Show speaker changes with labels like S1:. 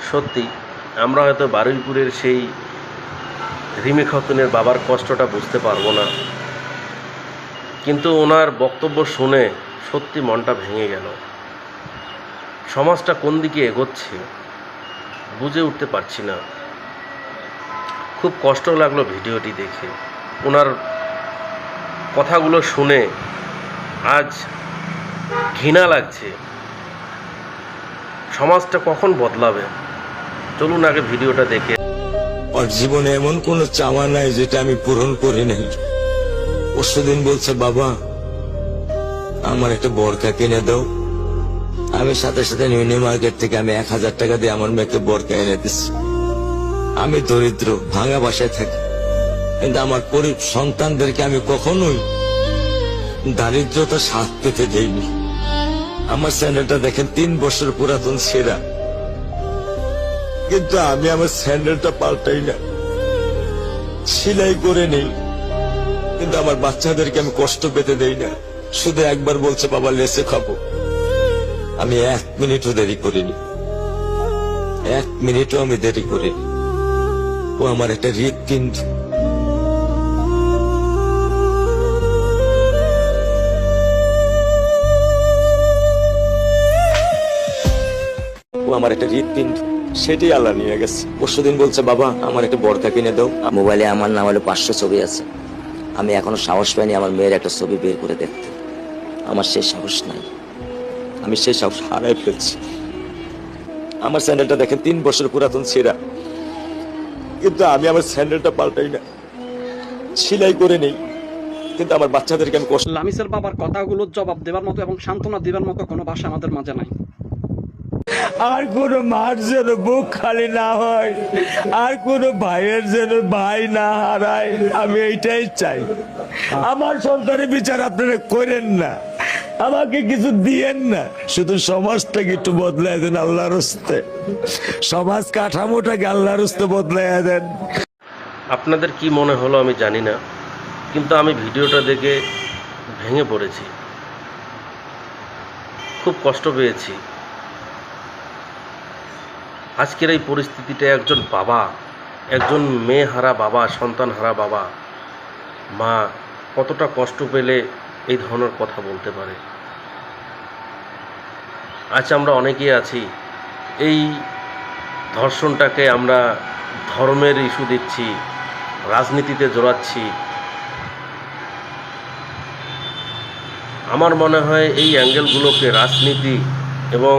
S1: সত্যি আমরা হয়তো বারুইপুরের সেই রিমি খাতুনের বাবার কষ্টটা বুঝতে পারবো না, কিন্তু ওনার বক্তব্য শুনে সত্যি মনটা ভেঙে গেল। সমাজটা কোন দিকে এগোচ্ছে বুঝে উঠতে পারছি না। খুব কষ্ট লাগলো ভিডিওটি দেখে, ওনার কথাগুলো শুনে আজ ঘৃণা লাগছে। সমাজটা কখন বদলাবে? চলুন আগে ভিডিওটা দেখে।
S2: ওর জীবনে এমন কোনো চাওয়া নাই যেটা আমি পূরণ করি নাই। পরশুদিন বলছে, বাবা আমার একটা বোরকা কিনে দাও। আমি সাথে সাথে নিউ মার্কেট থেকে আমি 1000 টাকা দিয়ে আমার মেয়েকে বোরকা এনে দিচ্ছি। আমি দরিদ্র, ভাঙা বাসায় থাকি, কিন্তু আমার সন্তানদেরকে আমি কখনোই দারিদ্রতা স্বাদ পেতে দেইনি। আমার স্যান্ডেলটা দেখেন 3 বছর পুরাতন ছেঁড়া, কিন্তু আমি আমার স্যান্ডেলটা পাল্টাই না, সেলাই করে নেই, কিন্তু আমার বাচ্চাদেরকে আমি কষ্ট পেতে দেই না। শুধু একবার বলছে, বাবা লেসে খাবো। আমি 1 মিনিটও দেরি করিনি, 1 মিনিটও আমি দেরি করিনি। ও আমার একটা হৃৎপিণ্ড। ও আমার একটা হৃৎপিণ্ড, সেটাই আল্লাহ নিয়ে গেছে। পরশুদিন বলছে, বাবা আমার একটা বোরকা কিনে দাও।
S3: মোবাইলে আমার নাম হলো 500 ছবি আছে। আমি এখনো সাহস পাইনি আমার মেয়ের একটা ছবি বের করে দেখতে। আমার সেই সাহস নাই,
S2: আমি সেই সাহস হারাই ফেলছি। আমার স্যান্ডেলটা দেখেন 3 বছর পুরাতন ছেঁড়া, কিন্তু আমি আমার স্যান্ডেলটা পাল্টাই না, সেলাই করে নেই, কিন্তু আমার বাচ্চাদেরকে আমি কষ্ট।
S4: লামিসের বাবার কথাগুলোর জবাব দেবার মতো এবং সান্ত্বনা দেবার মতো কোনো ভাষা আমাদের মাঝে নাই।
S2: আর কোন মার যেন বুক খালি না হয়, আর কোন ভাইয়ের যেন ভাই না হারায়, আমি এইটাই চাই। আমার সন্তানের বিচার আপনারা করেন না, আমাকে কিছু দিয়েন না, শুধু সমাজটাকে একটু বদলায় দেন আল্লাহর হস্তে। সমাজ কাঠামোটাকে আল্লাহর হস্তে বদলায় দেন।
S1: আপনাদের কি মনে হলো আমি জানি না, কিন্তু আমি ভিডিওটা দেখে ভেঙে পড়েছি, খুব কষ্ট পেয়েছি। আজকের এই পরিস্থিতিটা একজন বাবা, একজন মেয়ে হারা বাবা, সন্তান হারা বাবা, মা কতটা কষ্ট পেলে এই ধরনের কথা বলতে পারে। আজ আমরা অনেকেই আছি এই ধর্ষণটাকে আমরা ধর্মের ইস্যু দিচ্ছি, রাজনীতিতে জড়াচ্ছি। আমার মনে হয় এই অ্যাঙ্গেলগুলোকে রাজনীতি এবং